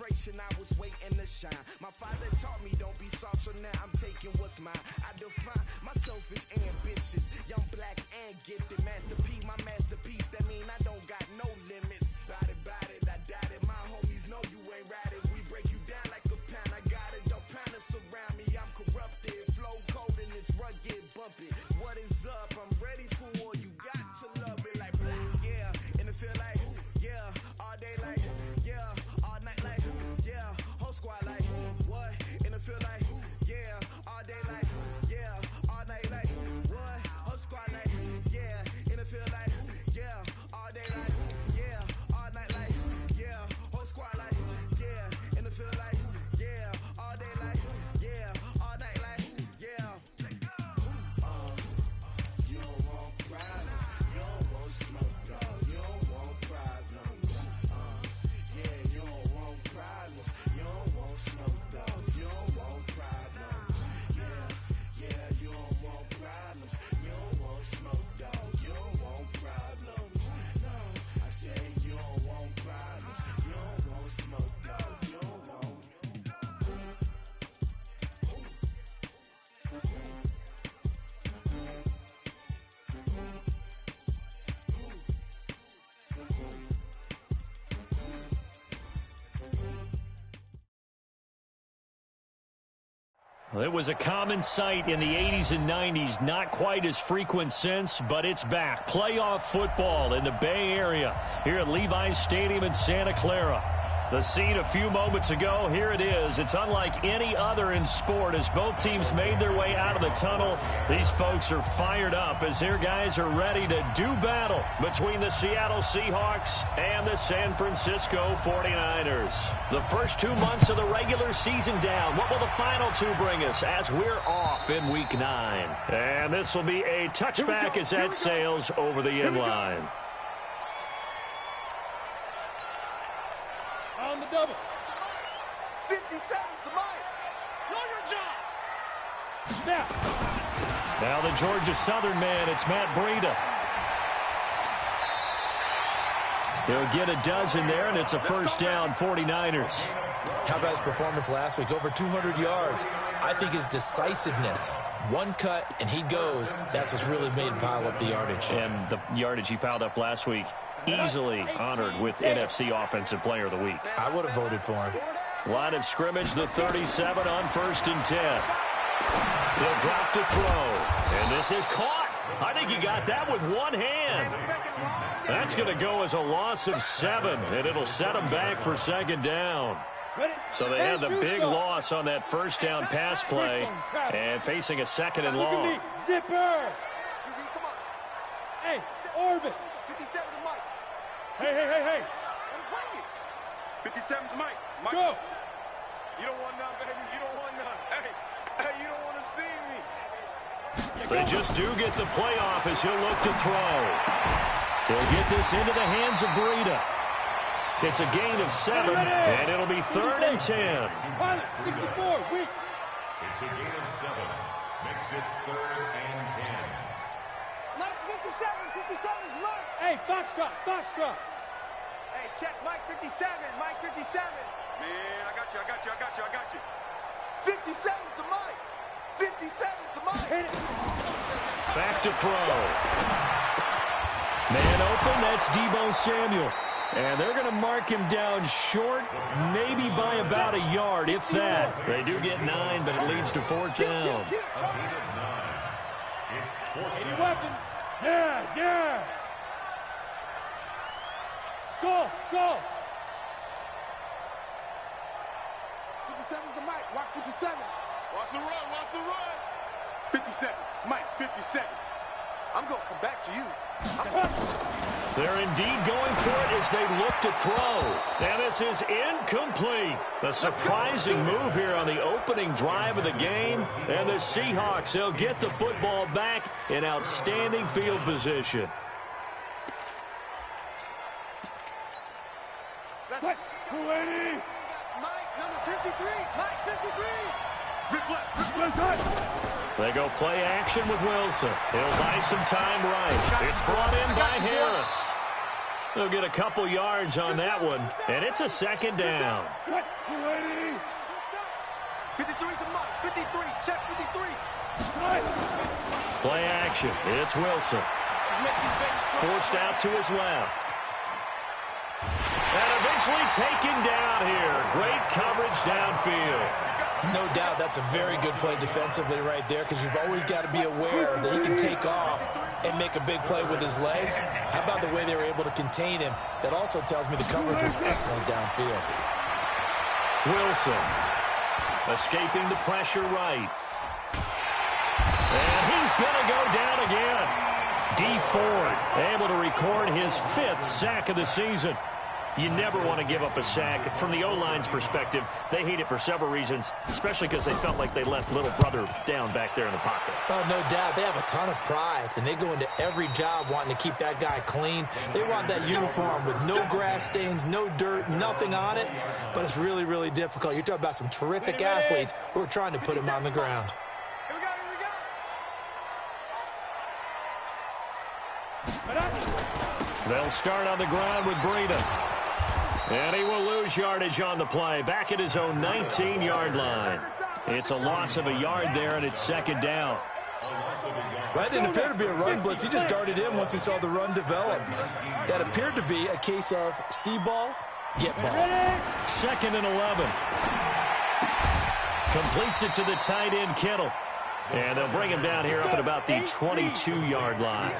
celebration, I was waiting to shine. My father taught me don't be soft, so now I'm taking what's mine. I define myself as ambitious, young, black, and gifted. Master P, my masterpiece, that mean I don't got no limits. Bout it, I doubt it. My homies know you ain't ride it. We break you down like a pound. I got it, don't pound to surround me. I'm corrupted, flow cold and it's rugged, bump it. What is up? I'm ready for war. You got to love it like yeah, and it feel like yeah, all day like yeah, all night like yeah, whole squad like what? And it feel like yeah, all day like yeah, all night like what? Whole squad like yeah, and it feel like yeah, all day like yeah, all night like yeah, whole squad like yeah, and it feel like yeah, all day like yeah, all night like yeah. You don't want problems, you don't want smoke, dog. You don't want problems. Yeah, you don't want problems, you don't want smoke, dog. You don't want problems. Yeah, you don't want problems, you don't want smoke, dog. You don't want problems. No, I say you don't want problems, you don't want smoke, dog. You don't want. Well, it was a common sight in the 80s and 90s, not quite as frequent since, but it's back. Playoff football in the Bay Area here at Levi's Stadium in Santa Clara. The scene a few moments ago, here it is. It's unlike any other in sport as both teams made their way out of the tunnel. These folks are fired up as their guys are ready to do battle between the Seattle Seahawks and the San Francisco 49ers. The first 2 months of the regular season down. What will the final two bring us as we're off in Week 9? And this will be a touchback as that sails over the end line. On the double. 57's the mic. Know your job. Snap. Now the Georgia Southern man, it's Matt Breida. He'll get a dozen there, and it's a first down, 49ers. How about his performance last week? Over 200 yards. I think his decisiveness, one cut and he goes, that's what's really made him pile up the yardage. And the yardage he piled up last week, easily honored with NFC Offensive Player of the Week. I would have voted for him. Line of scrimmage, the 37 on 1st and 10. He'll drop to throw. And this is caught. I think he got that with one hand. That's going to go as a loss of 7, and it'll set him back for second down. So they had the big loss on that first down pass play and facing a second and long. Zipper. Hey, Orbit. 57's the mic. Hey. 57's the mic. Mike. Go. You don't want none, baby. You don't want none. Hey, you don't want to see me. They just do get the playoff as he'll look to throw. He'll get this into the hands of Breida. It's a gain of 7, and it'll be 3rd and 10. Pilot, 64, weak. It's a gain of 7. Makes it 3rd and 10. Mike's 57's Mike. Hey, Foxtrot. Hey, check Mike 57. Mike 57. Man, I got you. 57's the Mike. 57's the Mike. Hit it. Back to throw. Man open, that's Deebo Samuel. And they're going to mark him down short, maybe by about a yard, if that. They do get 9, but it leads to 4th down. It's 4th Any down. weapon. Yes. Go. 57's the Mike. Watch 57. Watch the run. 57. Mike 57. I'm going to come back to you. They're indeed going for it as they look to throw. And this is incomplete. A surprising move here on the opening drive of the game. And the Seahawks, they'll get the football back in outstanding field position. What? 280. Mike, number 53. Mike 53. Rip left. They go play action with Wilson. He'll buy some time right. It's brought in by Harris. They'll get a couple yards on that one, and it's a second down. 53's the mark. 53. Check 53. Play action. It's Wilson. Forced out to his left. And eventually taken down here. Great coverage downfield. No doubt that's a very good play defensively right there, because you've always got to be aware that he can take off and make a big play with his legs. How about the way they were able to contain him? That also tells me the coverage was excellent downfield. Wilson escaping the pressure right. And he's going to go down again. D. Ford able to record his 5th sack of the season. You never want to give up a sack. From the O-line's perspective, they hate it for several reasons, especially because they felt like they left little brother down back there in the pocket. Oh, no doubt. They have a ton of pride, and they go into every job wanting to keep that guy clean. They want that uniform with no grass stains, no dirt, nothing on it, but it's really, really difficult. You're talking about some terrific athletes who are trying to put him on the ground. They'll start on the ground with Breida. And he will lose yardage on the play. Back at his own 19-yard line. It's a loss of a yard there, and it's second down. That didn't appear to be a run blitz. He just darted in once he saw the run develop. That appeared to be a case of see ball, get ball. 2nd and 11. Completes it to the tight end, Kittle. And they'll bring him down here up at about the 22-yard line.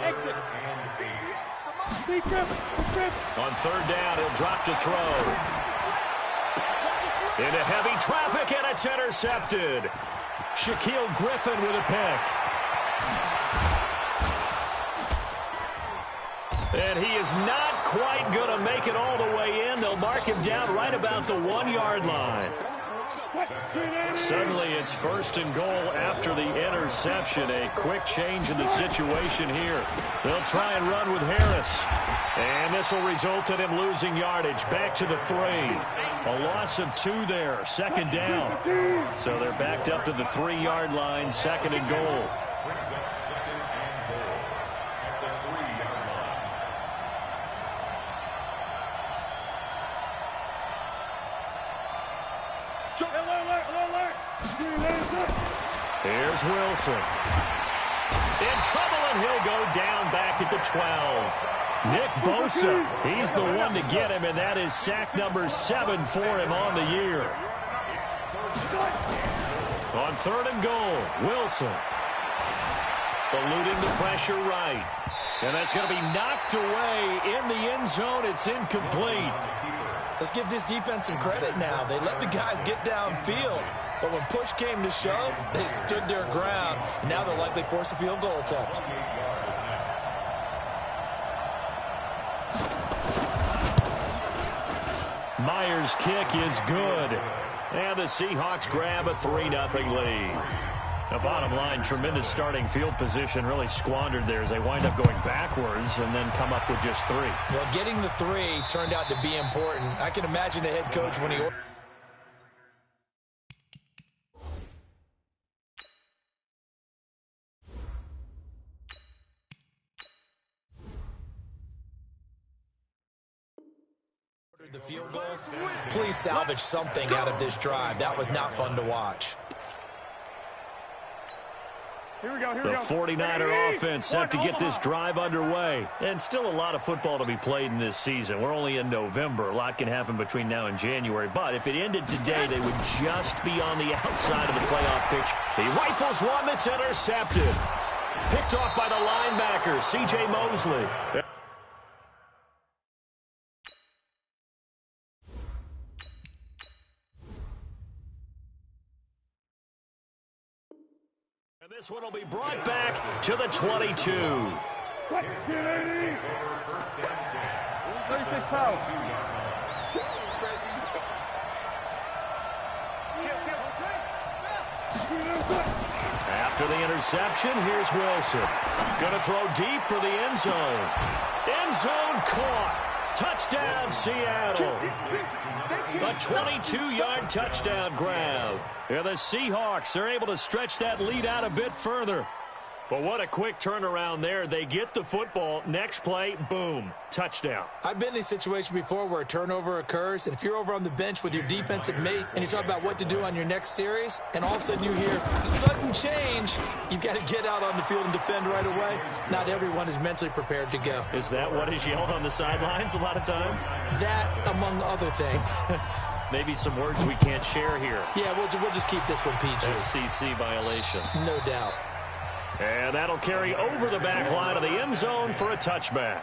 Exit. On 3rd down, he'll drop to throw. Into heavy traffic, and it's intercepted. Shaquille Griffin with a pick. And he is not quite going to make it all the way in. They'll mark him down right about the 1-yard line. Suddenly it's 1st and goal after the interception. A quick change in the situation here. They'll try and run with Harris. And this will result in him losing yardage. Back to the 3. A loss of 2 there. 2nd down. So they're backed up to the 3-yard line. 2nd and goal. Here's Wilson. In trouble, and he'll go down back at the 12. Nick Bosa, he's the one to get him, and that is sack number 7 for him on the year. On 3rd and goal, Wilson. Eluding the pressure right. And that's going to be knocked away in the end zone. It's incomplete. Let's give this defense some credit now. They let the guys get downfield. But when push came to shove, they stood their ground. And now they'll likely force a field goal attempt. Myers' kick is good. And the Seahawks grab a 3-0 lead. The bottom line, tremendous starting field position, really squandered there as they wind up going backwards and then come up with just 3. Well, getting the 3 turned out to be important. I can imagine the head coach when he... the field goal. Please salvage something out of this drive. That was not fun to watch. Here we go. The 49er offense set to get this drive underway. And still a lot of football to be played in this season. We're only in November. A lot can happen between now and January. But if it ended today, they would just be on the outside of the playoff picture. He rifles one that's intercepted. Picked off by the linebacker, C.J. Mosley. This one will be brought back to the 22. 36 pounds. After the interception, here's Wilson. Going to throw deep for the end zone. End zone caught. Touchdown, Seattle. A 22-yard touchdown grab. Yeah, the Seahawks are able to stretch that lead out a bit further. But what a quick turnaround there. They get the football. Next play, boom, touchdown. I've been in a situation before where a turnover occurs, and if you're over on the bench with your defensive mate and you talk about what to do on your next series, and all of a sudden you hear sudden change, you've got to get out on the field and defend right away. Not everyone is mentally prepared to go. Is that what is yelled on the sidelines a lot of times? That, among other things. Maybe some words we can't share here. Yeah, we'll just keep this one PG. SEC violation. No doubt. And that'll carry over the back line of the end zone for a touchback.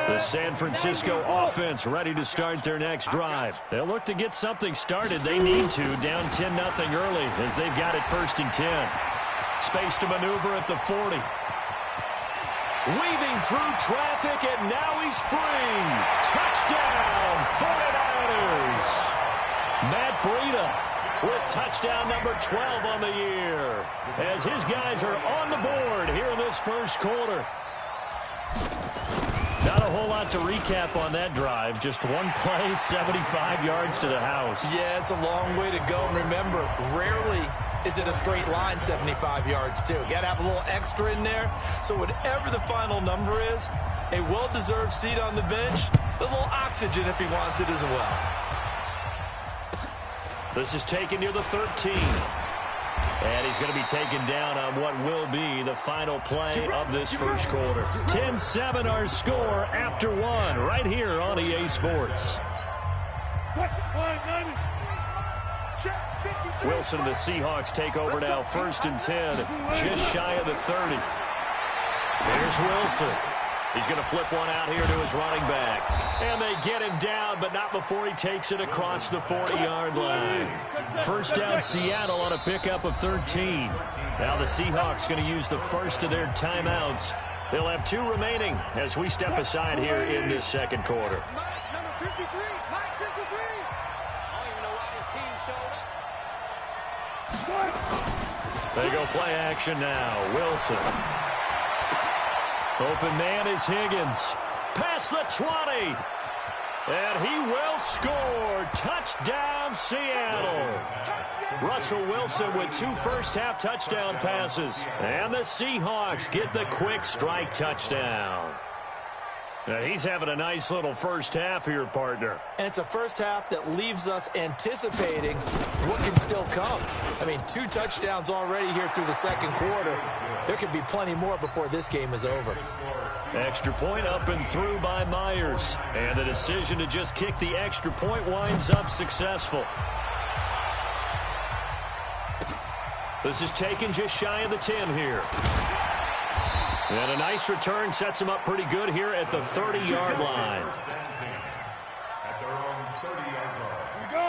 The San Francisco offense ready to start their next drive. They'll look to get something started. They need to, down 10-0 early as they've got it 1st and 10. Space to maneuver at the 40. Weaving through traffic, and now he's free. Touchdown, 49ers. Matt Breida with touchdown number 12 on the year, as his guys are on the board here in this first quarter. Not a whole lot to recap on that drive. Just one play, 75 yards to the house. Yeah, it's a long way to go. Remember, rarely is it a straight line 75 yards, too. Got to have a little extra in there. So whatever the final number is, a well-deserved seat on the bench, a little oxygen if he wants it as well. This is taken near the 13. And he's going to be taken down on what will be the final play of this first quarter. 10-7 our score after one right here on EA Sports. Wilson and the Seahawks take over now, 1st and 10, just shy of the 30. Here's Wilson. He's going to flip one out here to his running back. And they get him down, but not before he takes it across the 40-yard line. First down, Seattle on a pickup of 13. Now the Seahawks going to use the first of their timeouts. They'll have 2 remaining as we step aside here in this second quarter. Number 53, Mike 53. I don't even know why his team showed up. They go play action now. Wilson. Open man is Higgins. Past the 20. And he will score. Touchdown, Seattle. Russell Wilson with 2 first-half touchdown passes. And the Seahawks get the quick strike touchdown. Now he's having a nice little first half here, partner. And it's a first half that leaves us anticipating what can still come. I mean, 2 touchdowns already here through the second quarter. There could be plenty more before this game is over. Extra point up and through by Myers. And the decision to just kick the extra point winds up successful. This is taken just shy of the 10 here. And a nice return sets him up pretty good here at the 30-yard line.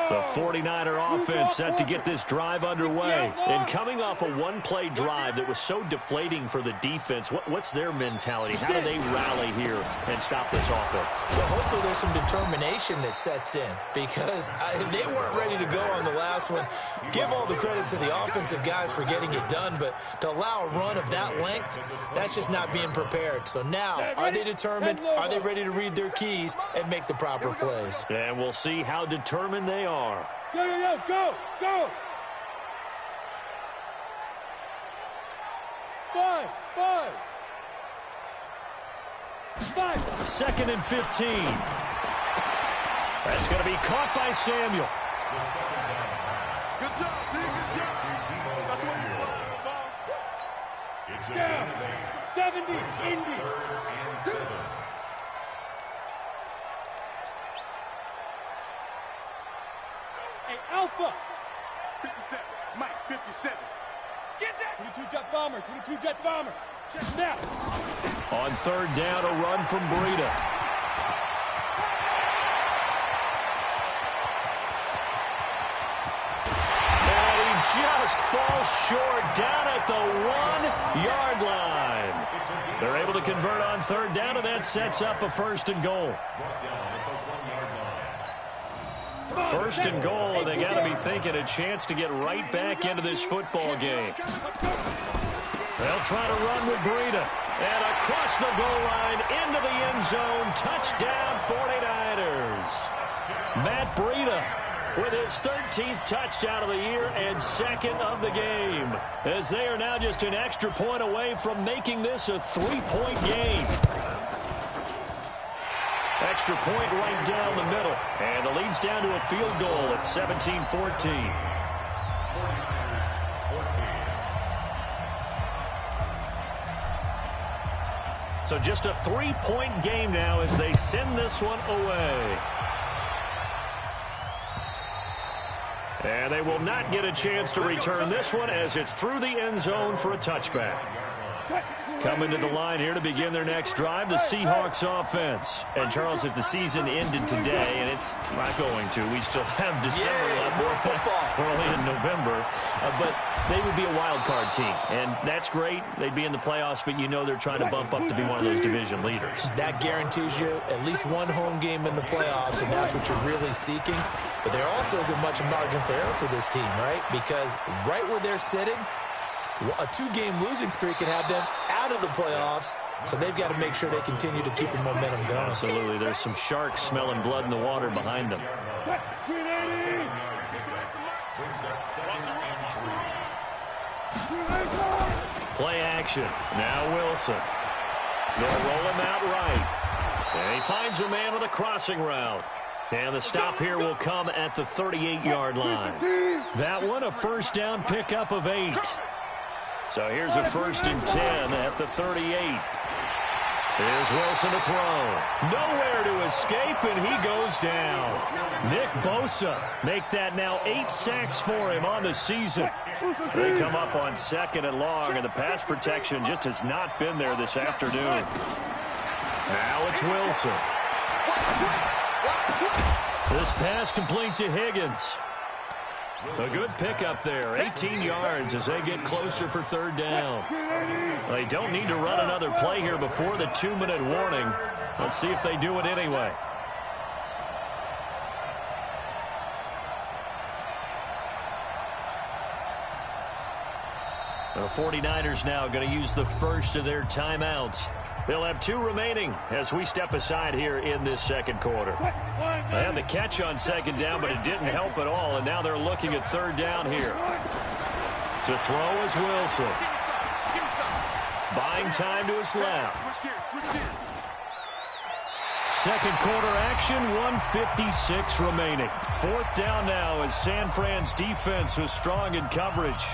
The 49er offense set to get this drive underway. And coming off a one-play drive that was so deflating for the defense, what's their mentality? How do they rally here and stop this offense? Well, hopefully there's some determination that sets in, because they weren't ready to go on the last one. Give all the credit to the offensive guys for getting it done, but to allow a run of that length, that's just not being prepared. So now, are they determined? Are they ready to read their keys and make the proper plays? And we'll see how determined they are. Yo, go, go. 5. 2nd and 15. That's going to be caught by Samuel. Good job, D. Good job. That's what you want, ball. Down. 70, Indy. 2. Hey, Alpha. 57. Mike, 57. Get that. 22 jet bomber. Check it out. On 3rd down, a run from Breida. And he just falls short down at the 1-yard line. They're able to convert on 3rd down, and that sets up a 1st and goal. 1st and goal, and they got to be thinking a chance to get right back into this football game. They'll try to run with Breida. And across the goal line, into the end zone, touchdown 49ers. Matt Breida with his 13th touchdown of the year and second of the game, as they are now just an extra point away from making this a 3-point game. Extra point right down the middle, and the lead's down to a field goal at 17-14. So just a 3-point game now as they send this one away. And they will not get a chance to return this one as it's through the end zone for a touchback. Coming to the line here to begin their next drive, the Seahawks offense. And, Charles, if the season ended today, and it's not going to, we still have December left. More football. We're only in November. But they would be a wild card team. And that's great. They'd be in the playoffs, but you know they're trying to bump up to be one of those division leaders. That guarantees you at least one home game in the playoffs, and that's what you're really seeking. But there also isn't much margin for error for this team, right? Because right where they're sitting, a 2-game losing streak can have them out of the playoffs, so they've got to make sure they continue to keep the momentum going. Absolutely. There's some sharks smelling blood in the water behind them. Play action. Now Wilson. They'll roll him out right. And he finds a man with a crossing route. And the stop here will come at the 38-yard line. That one, a first down pickup of 8. So here's a 1st and 10 at the 38. Here's Wilson to throw. Nowhere to escape, and he goes down. Nick Bosa make that now 8 sacks for him on the season. They come up on 2nd and long, and the pass protection just has not been there this afternoon. Now it's Wilson. This pass complete to Higgins. A good pickup there, 18 yards as they get closer for 3rd down. They don't need to run another play here before the 2-minute warning. Let's see if they do it anyway. The 49ers now going to use the first of their timeouts. They'll have 2 remaining as we step aside here in this second quarter. They had the catch on 2nd down, but it didn't help at all, and now they're looking at 3rd down here. To throw is Wilson. Buying time to his left. Second quarter action, 1:56 remaining. 4th down now as San Fran's defense was strong in coverage.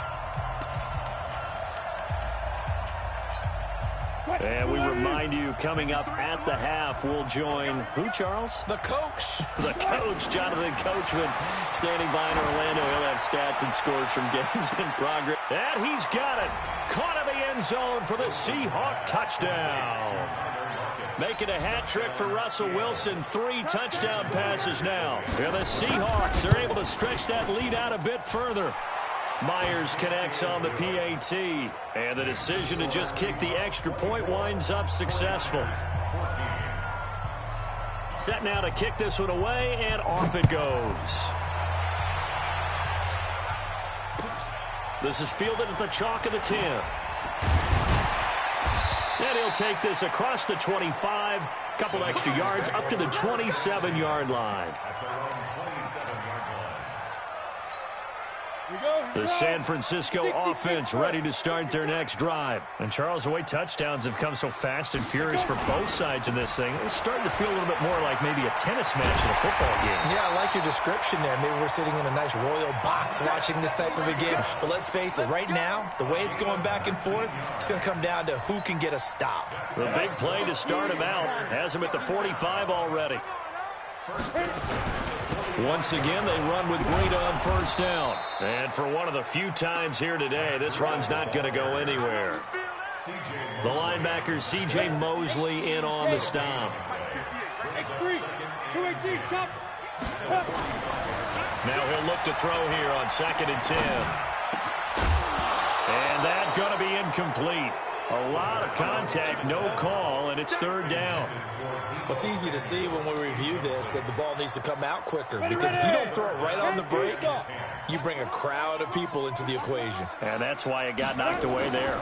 And we remind you, coming up at the half, we'll join who, Charles? The coach. The coach, Jonathan Coachman, standing by in Orlando. He'll have stats and scores from games in progress. And he's got it. Caught in the end zone for the Seahawk touchdown. Making a hat trick for Russell Wilson. 3 touchdown passes now. And the Seahawks are able to stretch that lead out a bit further. Myers connects on the PAT, and the decision to just kick the extra point winds up successful. Set now to kick this one away, and off it goes. This is fielded at the chalk of the 10. And he'll take this across the 25, couple extra yards up to the 27-yard line. The San Francisco offense ready to start their next drive. And, Charles, the way touchdowns have come so fast and furious for both sides in this thing, it's starting to feel a little bit more like maybe a tennis match in a football game. Yeah, I like your description there. Maybe we're sitting in a nice royal box watching this type of a game. But let's face it, right now, the way it's going back and forth, it's going to come down to who can get a stop. The big play to start him out has him at the 45 already. Once again, they run with Breida on 1st down. And for one of the few times here today, this run's not going to go anywhere. The linebacker, C.J. Mosley, in on the stop. Now he'll look to throw here on 2nd and 10. And that's going to be incomplete. A lot of contact, no call, and it's 3rd down. It's easy to see when we review this that the ball needs to come out quicker, because if you don't throw it right on the break, you bring a crowd of people into the equation. And that's why it got knocked away there.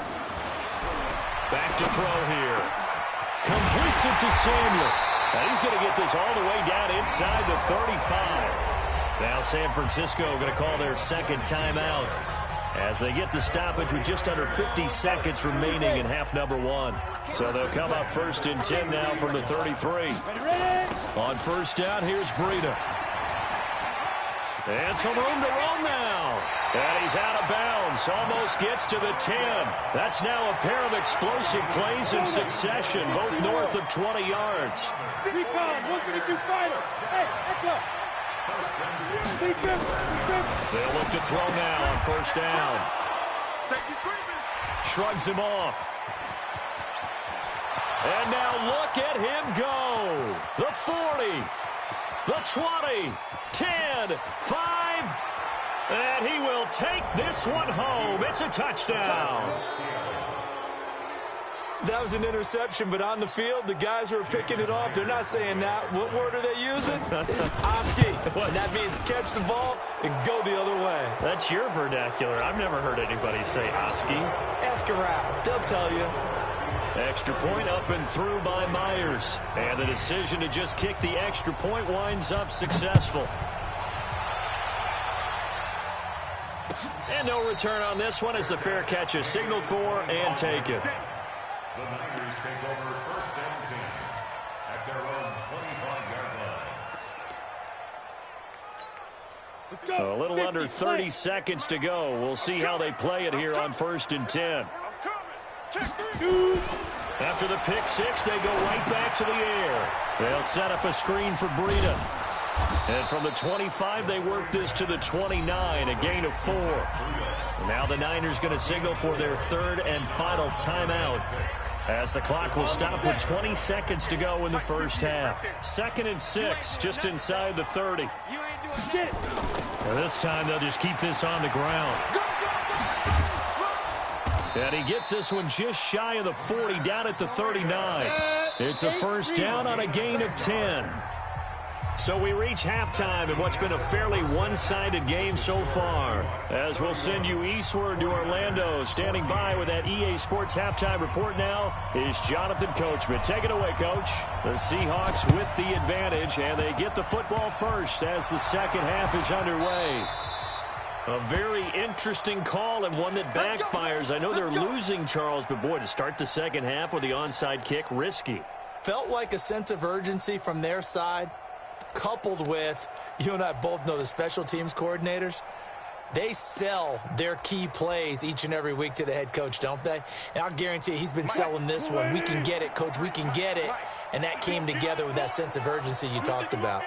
Back to throw here. Completes it to Samuel. And he's going to get this all the way down inside the 35. Now San Francisco going to call their second timeout as they get the stoppage with just under 50 seconds remaining in half number one. So they'll come up first and 10 now from the 33. On first down, here's Breida. And some room to roam now. And he's out of bounds. Almost gets to the 10. That's now a pair of explosive plays in succession, both north of 20 yards. They'll look to throw now on first down. Shrugs him off. And now look at him go. The 40, the 20, 10, 5, and he will take this one home. It's a touchdown. That was an interception, but on the field, the guys who are picking it off, they're not saying that. What word are they using? It's Oski. And that means catch the ball and go the other way. That's your vernacular. I've never heard anybody say Oski. Ask around. They'll tell you. Extra point up and through by Myers. And the decision to just kick the extra point winds up successful. And no return on this one as the fair catch is signaled for and taken. The Niners take over first and 10 at their own 25-yard line. A little under 30 seconds to go. We'll see how they play it here on first and 10. After the pick six, they go right back to the air. They'll set up a screen for Breida. And from the 25, they work this to the 29, a gain of 4. Now the Niners going to signal for their third and final timeout, as the clock will stop with 20 seconds to go in the first half. 2nd and 6, just inside the 30. And this time they'll just keep this on the ground. And he gets this one just shy of the 40, down at the 39. It's a first down on a gain of 10. So we reach halftime in what's been a fairly one-sided game so far. As we'll send you eastward to Orlando. Standing by with that EA Sports halftime report now is Jonathan Coachman. Take it away, Coach. The Seahawks with the advantage, and they get the football first as the second half is underway. A very interesting call and one that backfires. I know they're losing, Charles, but boy, to start the second half with the onside kick, risky. Felt like a sense of urgency from their side, coupled with, you and I both know the special teams coordinators, they sell their key plays each and every week to the head coach, don't they? And I'll guarantee you he's been selling this one. We can get it, Coach, we can get it. And that came together with that sense of urgency you talked about.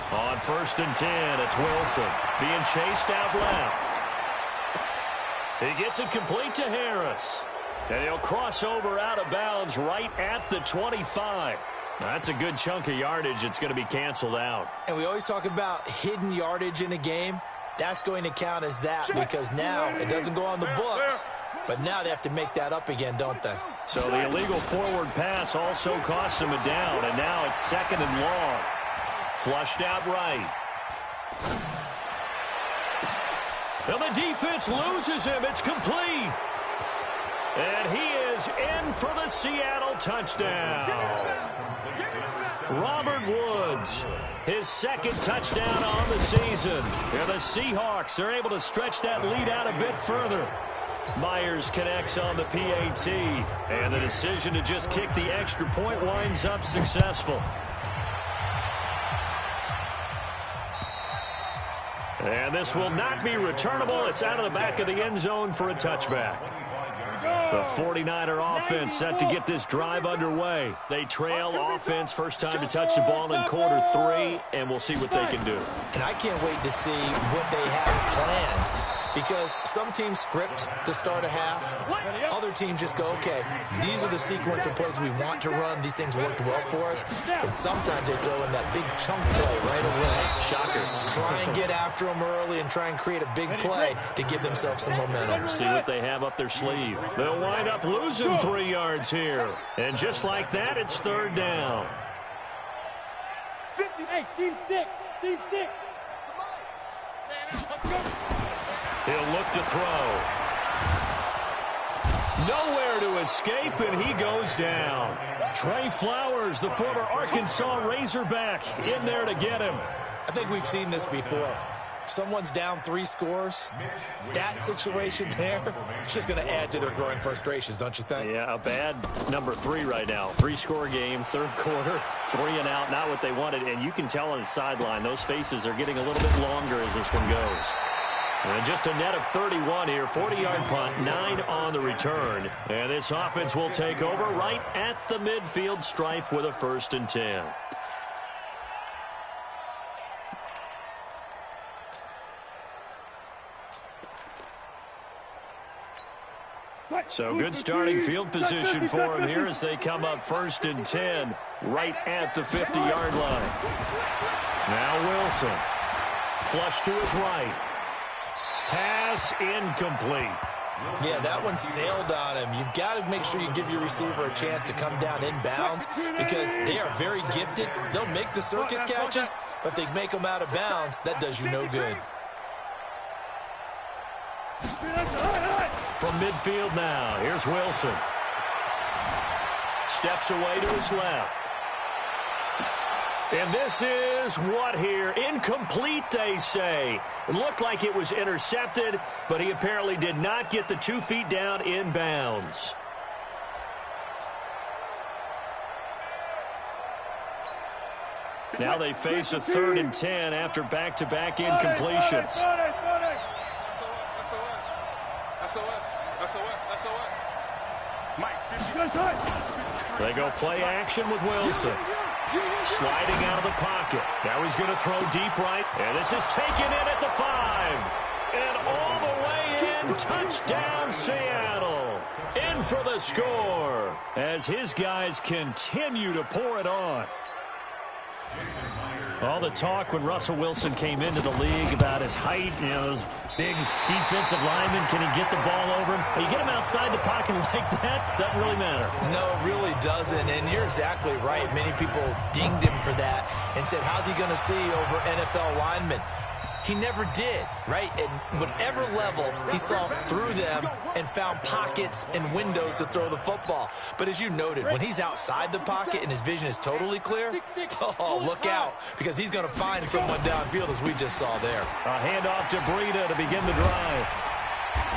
On first and 10, it's Wilson being chased out left. He gets it complete to Harris. And he'll cross over out of bounds right at the 25. That's a good chunk of yardage. It's going to be canceled out. And we always talk about hidden yardage in a game. That's going to count as that because now it doesn't go on the books. But now they have to make that up again, don't they? So the illegal forward pass also costs him a down. And now it's 2nd and long. Flushed out right. And the defense loses him. It's complete. And he is in for the Seattle touchdown. Robert Woods, his second touchdown on the season. And the Seahawks are able to stretch that lead out a bit further. Myers connects on the PAT. And the decision to just kick the extra point winds up successful. And this will not be returnable. It's out of the back of the end zone for a touchback. The 49er offense set to get this drive underway. They trail offense, first time to touch the ball in quarter 3, and we'll see what they can do. And I can't wait to see what they have planned. Because some teams script to start a half. Other teams just go, okay, these are the sequence of plays we want to run. These things worked well for us. And sometimes they throw in that big chunk play right away. Shocker. Try and get after them early and try and create a big play to give themselves some momentum. See what they have up their sleeve. They'll wind up losing 3 yards here. And just like that, it's 3rd down. Hey, team 6. Team 6. He'll look to throw. Nowhere to escape, and he goes down. Trey Flowers, the former Arkansas Razorback, in there to get him. I think we've seen this before. Someone's down 3 scores. That situation there, it's just going to add to their growing frustrations, don't you think? Yeah, a bad number 3 right now. 3-score game, third quarter, 3 and out, not what they wanted. And you can tell on the sideline, those faces are getting a little bit longer as this one goes. And just a net of 31 here, 40-yard punt, 9 on the return. And this offense will take over right at the midfield stripe with a 1st and 10. So good starting field position for him here as they come up 1st and 10 right at the 50-yard line. Now Wilson. Flush to his right. Pass incomplete. Yeah, that one sailed on him. You've got to make sure you give your receiver a chance to come down inbounds because they are very gifted. They'll make the circus catches, but if they make them out of bounds, that does you no good. From midfield now, here's Wilson. Steps away to his left. And this is what here? Incomplete, they say. It looked like it was intercepted, but he apparently did not get the 2 feet down in bounds. Now they face a 3rd and 10 after back-to-back incompletions. They go play action with Wilson. Sliding out of the pocket. Now he's going to throw deep right. And this is taken in at the 5. And all the way in. Touchdown, Seattle. In for the score as his guys continue to pour it on. All the talk when Russell Wilson came into the league about his height, you know, those big defensive linemen, can he get the ball over him? You get him outside the pocket like that, doesn't really matter. No, it really doesn't, and you're exactly right. Many people dinged him for that and said, how's he going to see over NFL linemen? He never did, right? At whatever level, he saw through them and found pockets and windows to throw the football. But as you noted, when he's outside the pocket and his vision is totally clear, oh, look out, because he's going to find someone downfield, as we just saw there. A handoff to Breida to begin the drive.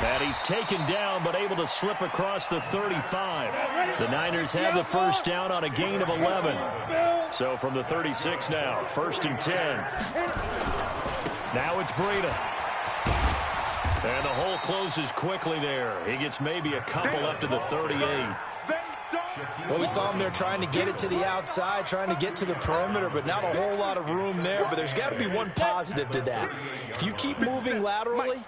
And he's taken down, but able to slip across the 35. The Niners have the first down on a gain of 11. So from the 36 now, 1st and 10. Now it's Breida. And the hole closes quickly there. He gets maybe a couple up to the 38. Well, we saw him there trying to get it to the outside, trying to get to the perimeter, but not a whole lot of room there. But there's got to be one positive to that. If you keep moving laterally,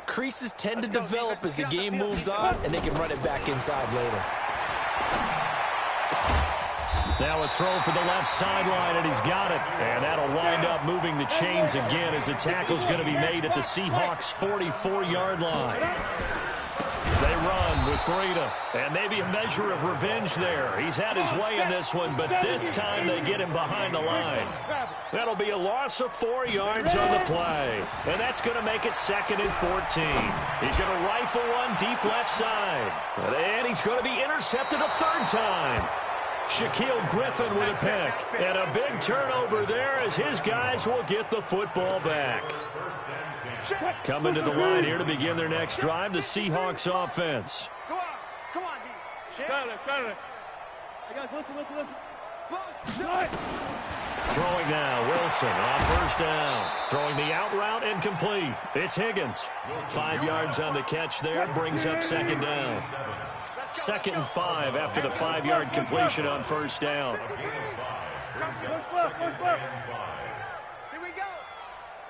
creases tend to develop as the game moves on, and they can run it back inside later. Now a throw for the left sideline, and he's got it. And that'll wind up moving the chains again as a tackle's going to be made at the Seahawks' 44-yard line. They run with Breida, and maybe a measure of revenge there. He's had his way in this one, but this time they get him behind the line. That'll be a loss of 4 yards on the play, and that's going to make it 2nd and 14. He's going to rifle one deep left side, and he's going to be intercepted a 3rd time. Shaquille Griffin with a pick, and a big turnover there as his guys will get the football back. Coming to the line here to begin their next drive, the Seahawks offense. Come on, D. Throwing now, Wilson on 1st down. Throwing the out route incomplete. It's Higgins. 5 yards on the catch there, brings up 2nd down. 2nd and 5 after the 5-yard completion on 1st down. Here we go.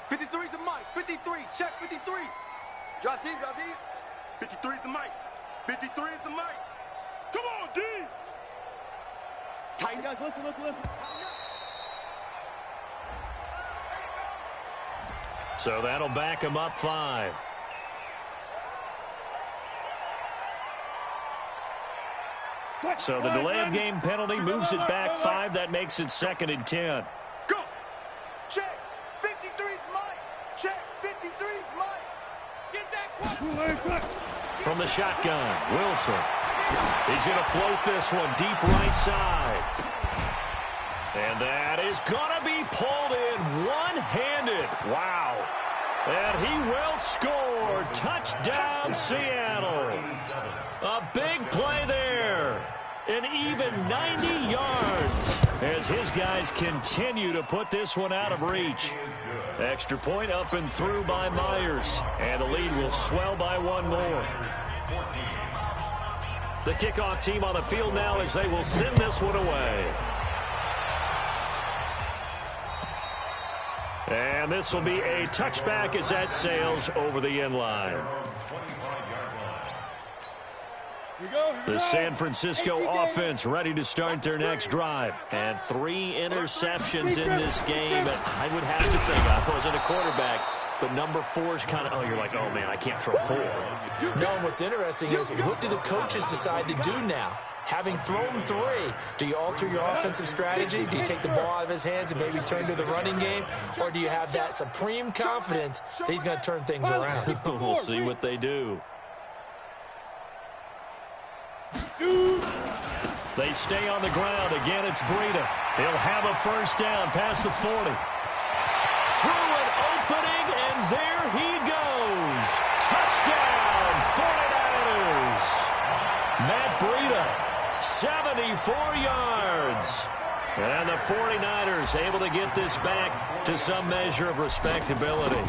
53 is the mic. 53. Check 53. Drop deep, drop deep. 53 is the mic. 53 is the mic. Come on, D. Tighten. Listen. So that'll back him up 5. So the delay of game penalty moves it back 5. That makes it 2nd and 10. Go. Check. 53's Mike. Check. 53's Mike. Get that. From the shotgun, Wilson. He's going to float this one deep right side. And that is going to be pulled in one-handed. Wow. And he will score. Touchdown, Seattle. A big play there. An even 90 yards as his guys continue to put this one out of reach. Extra point up and through by Myers. And the lead will swell by one more. The kickoff team on the field now as they will send this one away. And this will be a touchback as that sails over the end line. The San Francisco offense ready to start their next drive. And 3 interceptions in this game. I would have to think, I wasn't a quarterback, but number 4 is kind of, oh, you're like, oh, man, I can't throw 4. No, and what's interesting is, what do the coaches decide to do now? Having thrown 3, do you alter your offensive strategy? Do you take the ball out of his hands and maybe turn to the running game? Or do you have that supreme confidence that he's going to turn things around? We'll see what they do. They stay on the ground. Again, it's Breida. He'll have a first down past the 40. Through an opening, and there he goes. Touchdown, 49ers. Matt Breida, 74 yards. And the 49ers able to get this back to some measure of respectability.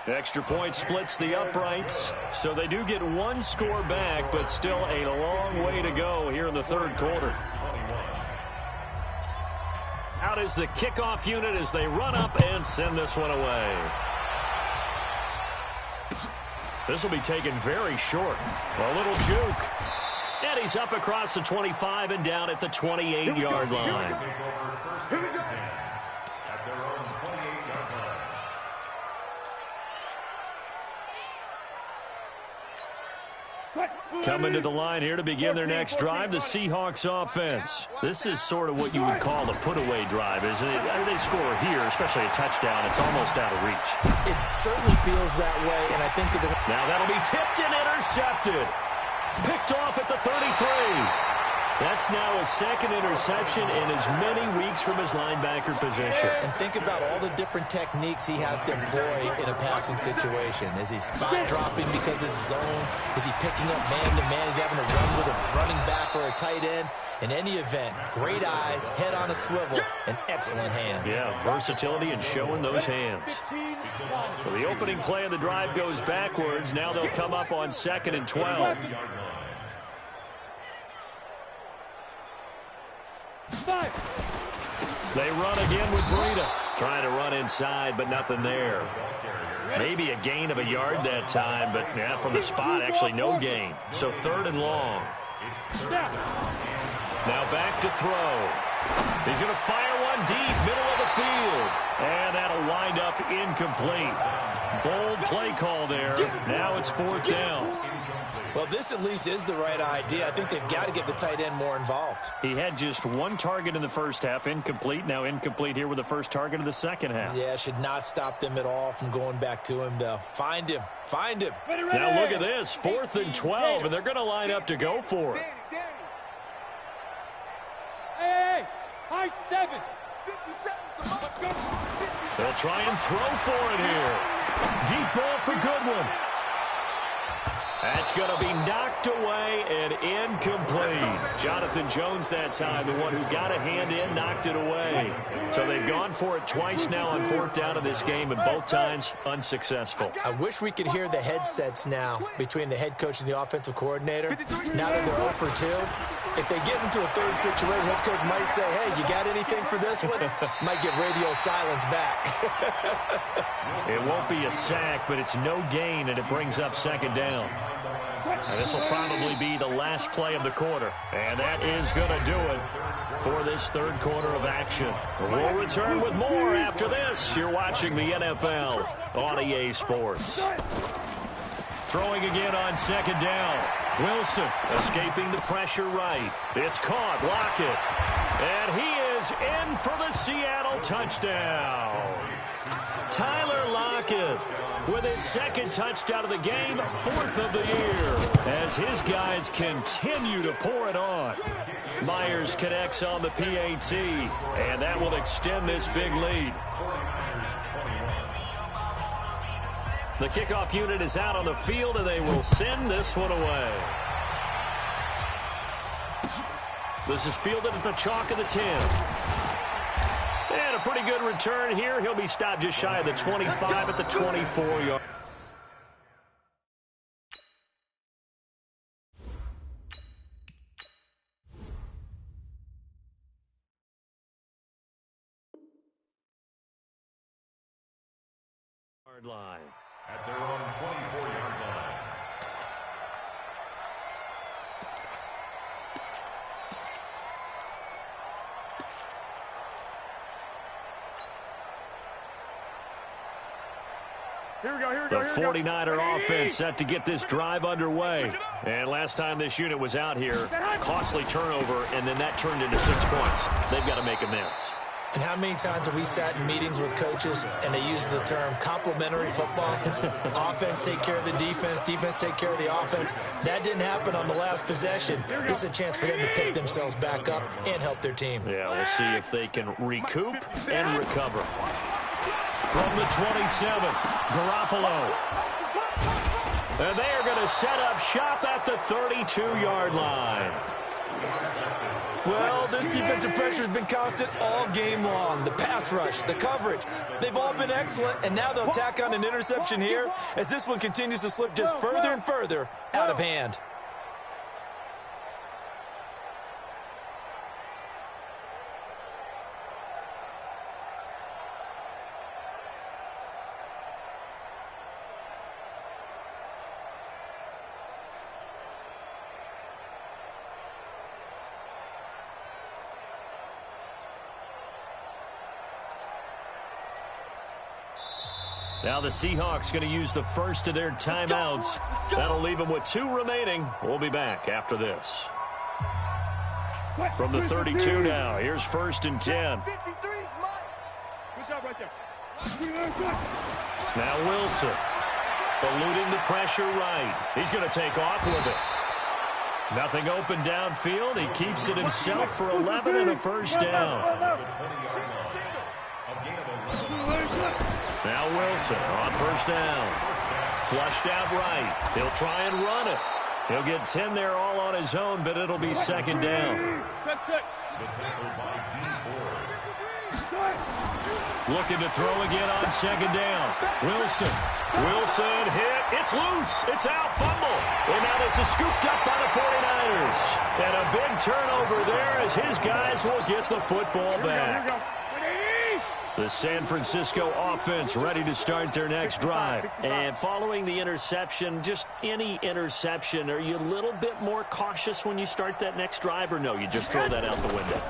Extra point splits the uprights, so they do get 1 score back, but still a long way to go here in the third quarter. Out is the kickoff unit as they run up and send this one away. This will be taken very short. A little juke. And he's up across the 25 and down at the 28-yard line. Here we go. At their own 28-yard line. Coming to the line here to begin their next drive, the Seahawks offense. This is sort of what you would call a put-away drive, isn't it? They score here, especially a touchdown. It's almost out of reach. It certainly feels that way, and I think that now that'll be tipped and intercepted. Picked off at the 33. That's now a second interception in as many weeks from his linebacker position. And think about all the different techniques he has to employ in a passing situation. Is he spot dropping because it's zone? Is he picking up man-to-man? Is he having to run with a running back or a tight end? In any event, great eyes, head on a swivel, and excellent hands. Yeah, versatility and showing those hands. So the opening play of the drive goes backwards. Now they'll come up on 2nd and 12. They run again with Breida. Trying to run inside, but nothing there. Maybe a gain of a yard that time, but yeah, from the spot, actually no gain. So 3rd and long. Now back to throw. He's going to fire one deep, middle of the field. And that'll wind up incomplete. Bold play call there. Now it's 4th down. Well, this at least is the right idea. I think they've got to get the tight end more involved. He had just 1 target in the first half, incomplete. Now incomplete here with the first target of the second half. Yeah, should not stop them at all from going back to him, though. Find him. Find him. Now look at this. 4th and 12, and they're going to line up to go for it. Hey, high 7. They'll try and throw for it here. Deep ball for Goodwin. That's going to be knocked away and incomplete. Jonathan Jones that time, the one who got a hand in, knocked it away. So they've gone for it twice now on 4th down in this game, and both times unsuccessful. I wish we could hear the headsets now between the head coach and the offensive coordinator. Now that they're 0 for 2, if they get into a third situation, head coach might say, hey, you got anything for this one? Might get radio silence back. It won't be a sack, but it's no gain, and it brings up 2nd down. And this will probably be the last play of the quarter. And that is going to do it for this third quarter of action. We'll return with more after this. You're watching the NFL on EA Sports. Throwing again on 2nd down. Wilson escaping the pressure right. It's caught. Lockett. And he is in for the Seattle touchdown. Tyler Lockett with his second touchdown of the game, fourth of the year, as his guys continue to pour it on. Myers connects on the PAT, and that will extend this big lead. The kickoff unit is out on the field, and they will send this one away. This is fielded at the chalk of the 10. And a pretty good return here. He'll be stopped just shy of the 25 at the 24-yard. Line. At their own 24-yard line. The 49er offense set to get this drive underway. And last time this unit was out here, costly turnover, and then that turned into 6 points. They've got to make amends. And how many times have we sat in meetings with coaches and they use the term complementary football? Offense take care of the defense, defense take care of the offense. That didn't happen on the last possession. This is a chance for them to pick themselves back up and help their team. Yeah, we'll see if they can recoup and recover. From the 27, Garoppolo. And they are going to set up shop at the 32-yard line. Well, this defensive pressure has been constant all game long. The pass rush, the coverage, they've all been excellent, and now they'll tack on an interception here as this one continues to slip just further and further out of hand. Now the Seahawks going to use the first of their timeouts. That'll leave them with 2 remaining. We'll be back after this. From the 32 now, here's 1st and 10. Now Wilson, eluding the pressure right. He's going to take off with it. Nothing open downfield. He keeps it himself for 11 and a first down. Now Wilson on first down. Flushed out right. He'll try and run it. He'll get 10 there all on his own, but it'll be second down. Looking to throw again on second down. Wilson hit. It's loose. It's out. Fumble. And now this is scooped up by the 49ers. And a big turnover there as his guys will get the football back. The San Francisco offense ready to start their next drive. And following the interception, just any interception, are you a little bit more cautious when you start that next drive, or no, you just throw that out the window?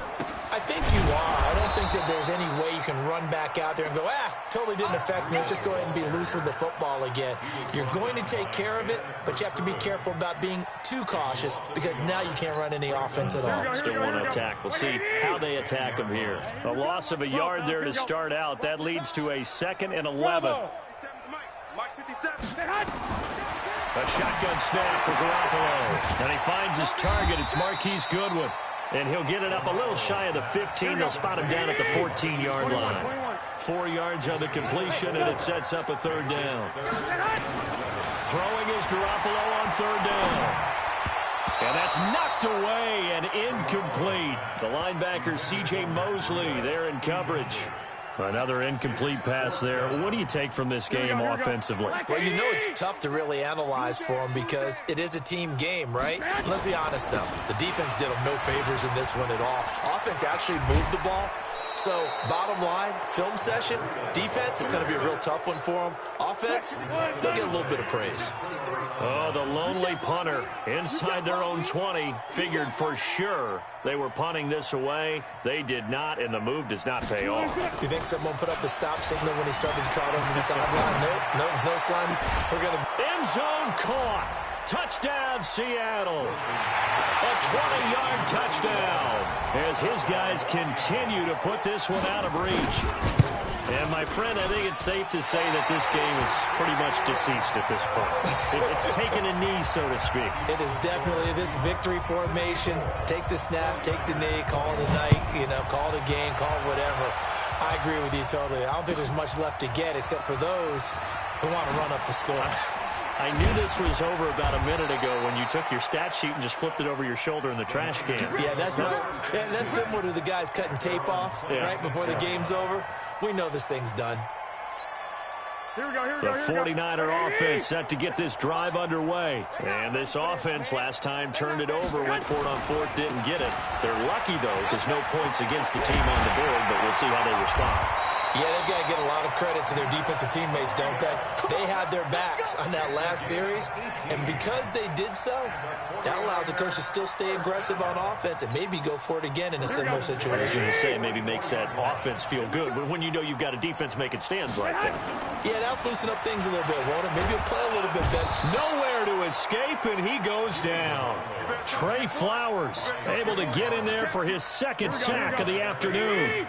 I think you are. I don't think that there's any way you can run back out there and go, totally didn't affect me. Let's just go ahead and be loose with the football again. You're going to take care of it, but you have to be careful about being too cautious because now you can't run any offense at all. Still want to attack. We'll see how they attack them here. A loss of a yard there to start out. That leads to a 2nd and 11. A shotgun snap for Garoppolo. And he finds his target. It's Marquise Goodwin. And he'll get it up a little shy of the 15. They'll spot him down at the 14-yard line. 4 yards on the completion, and it sets up a 3rd down. Throwing is Garoppolo on 3rd down. And that's knocked away and incomplete. The linebacker, C.J. Mosley, there in coverage. Another incomplete pass there. What do you take from this game offensively? Well, you know it's tough to really analyze for them because it is a team game, right? Let's be honest, though. The defense did them no favors in this one at all. Offense actually moved the ball. So, bottom line, film session, defense is going to be a real tough one for them. Offense, they'll get a little bit of praise. Oh, the lonely punter inside their own 20 figured for sure they were punting this away. They did not, and the move does not pay off. You think someone put up the stop signal when he started to trot over the sideline? Nope, no, son. We're going to... End zone caught. Touchdown, Seattle. A 20-yard touchdown as his guys continue to put this one out of reach. And, my friend, I think it's safe to say that this game is pretty much deceased at this point. It's taken a knee, so to speak. It is definitely this victory formation. Take the snap, take the knee, call it a night, call it a game, call it whatever. I agree with you totally. I don't think there's much left to get except for those who want to run up the score. I knew this was over about a minute ago when you took your stat sheet and just flipped it over your shoulder in the trash can. Yeah, that's similar to the guys cutting tape off right before the game's over. We know this thing's done. The 49er offense set to get this drive underway. And this offense last time turned it over, went for it on fourth, didn't get it. They're lucky, though, because no points against the team on the board, but we'll see how they respond. Yeah, they've got to get a lot of credit to their defensive teammates, don't they? They had their backs on that last series, and because they did so, that allows the coach to still stay aggressive on offense and maybe go for it again in a similar situation. I was going to say, maybe makes that offense feel good, but when you know you've got a defense making stands like that. Yeah, that'll loosen up things a little bit, won't it? Maybe he'll play a little bit better. Nowhere to escape, and he goes down. Trey Flowers able to get in there for his second sack of the afternoon.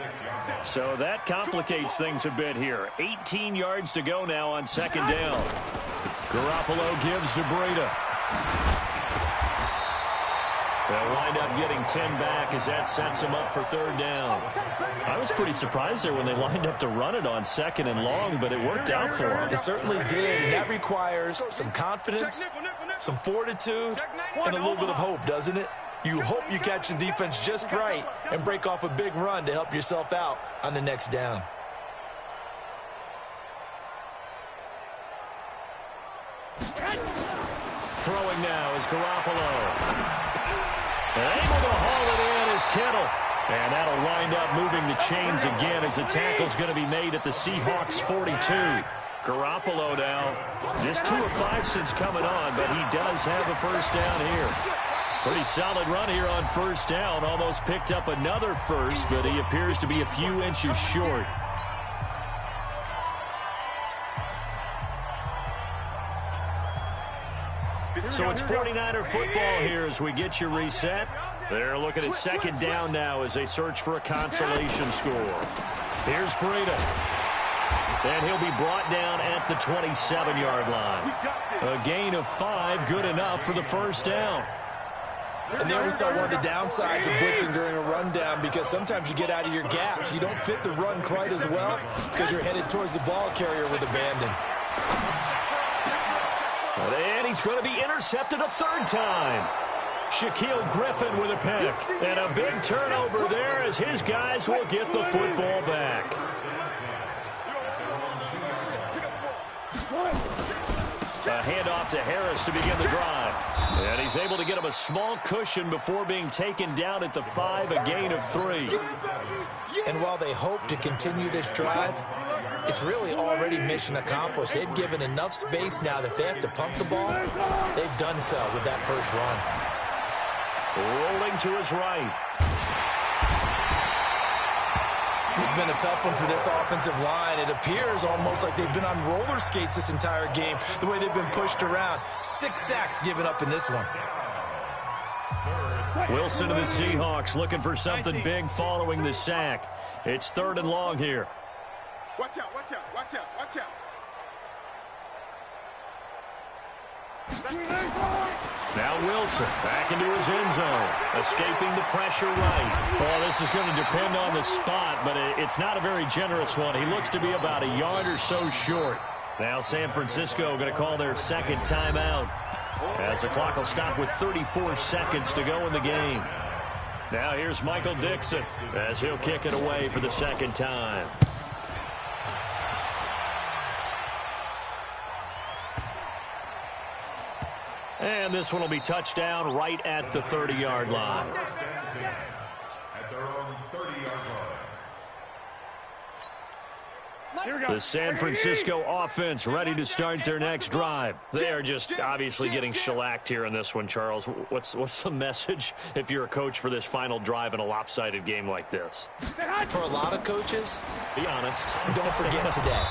So that complicates things a bit here. 18 yards to go now on second down. Garoppolo gives to Breida. They'll wind up getting 10 back as that sets him up for third down. I was pretty surprised there when they lined up to run it on second and long, but it worked out for them. It certainly did, and that requires some confidence, some fortitude, and a little bit of hope, doesn't it? You hope you catch the defense just right and break off a big run to help yourself out on the next down. Throwing now is Garoppolo. Able to haul it in is Kittle. And that'll wind up moving the chains again as the tackle's going to be made at the Seahawks 42. Garoppolo now, just 2 of 5 since coming on, but he does have a first down here. Pretty solid run here on first down. Almost picked up another first, but he appears to be a few inches short. So it's 49er football here as we get you reset. They're looking at second down now as they search for a consolation score. Here's Breida. And he'll be brought down at the 27-yard line. A gain of 5, good enough for the first down. And there we saw one of the downsides of blitzing during a rundown, because sometimes you get out of your gaps. You don't fit the run quite as well because you're headed towards the ball carrier with abandon. And he's going to be intercepted a third time. Shaquille Griffin with a pick. And a big turnover there as his guys will get the football back. A handoff to Harris to begin the drive. And he's able to get him a small cushion before being taken down at the 5, a gain of 3. And while they hope to continue this drive, it's really already mission accomplished. They've given enough space now that they have to pump the ball. They've done so with that first run. Rolling to his right. It's been a tough one for this offensive line. It appears almost like they've been on roller skates this entire game, the way they've been pushed around. 6 sacks given up in this one. Wilson to the Seahawks looking for something big following the sack. It's 3rd and long here. Watch out, watch out, watch out, watch out. Now Wilson back into his end zone, escaping the pressure right. Well, this is going to depend on the spot, but it's not a very generous one. He looks to be about a yard or so short. Now San Francisco going to call their second timeout as the clock will stop with 34 seconds to go in the game. Now here's Michael Dixon as he'll kick it away for the second time. And this one will be touched down right at the 30-yard line. At their own 30-yard line. The San Francisco offense ready to start their next drive. They are just obviously getting shellacked here in this one, Charles. What's the message if you're a coach for this final drive in a lopsided game like this? For a lot of coaches, be honest. don't forget today.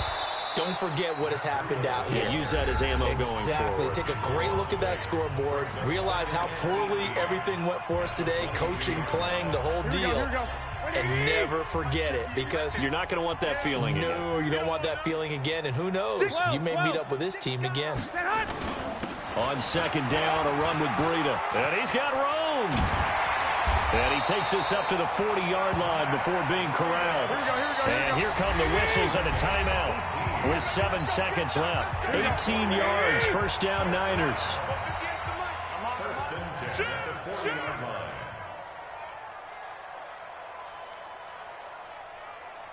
Don't forget what has happened out here. Yeah, use that as ammo going forward. Exactly. Take a great look at that scoreboard. Realize how poorly everything went for us today. Coaching, playing, the whole deal. And never forget it, because you're not going to want that feeling again. No, you don't want that feeling again. And who knows? You may meet up with this team again. On second down, a run with Breida. And he's got room. And he takes us up to the 40-yard line before being corralled. And here come the whistles and a timeout with 7 seconds left. 18 yards, first down, Niners. First and 10 at the 40-yard line.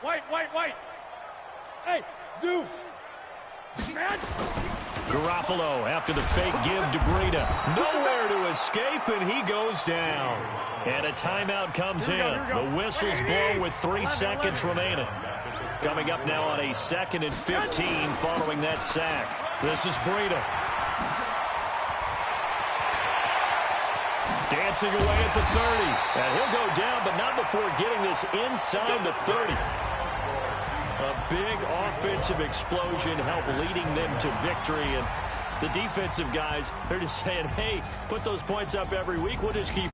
White. Hey, zoom. Man. Garoppolo after the fake give to Breida. Nowhere to escape, and he goes down. And a timeout comes in. The whistles blow with 3 seconds remaining. Coming up now on a 2nd and 15 following that sack. This is Breida. Dancing away at the 30. And he'll go down, but not before getting this inside the 30. A big offensive explosion helped leading them to victory. And the defensive guys, they're just saying, hey, put those points up every week. We'll just keep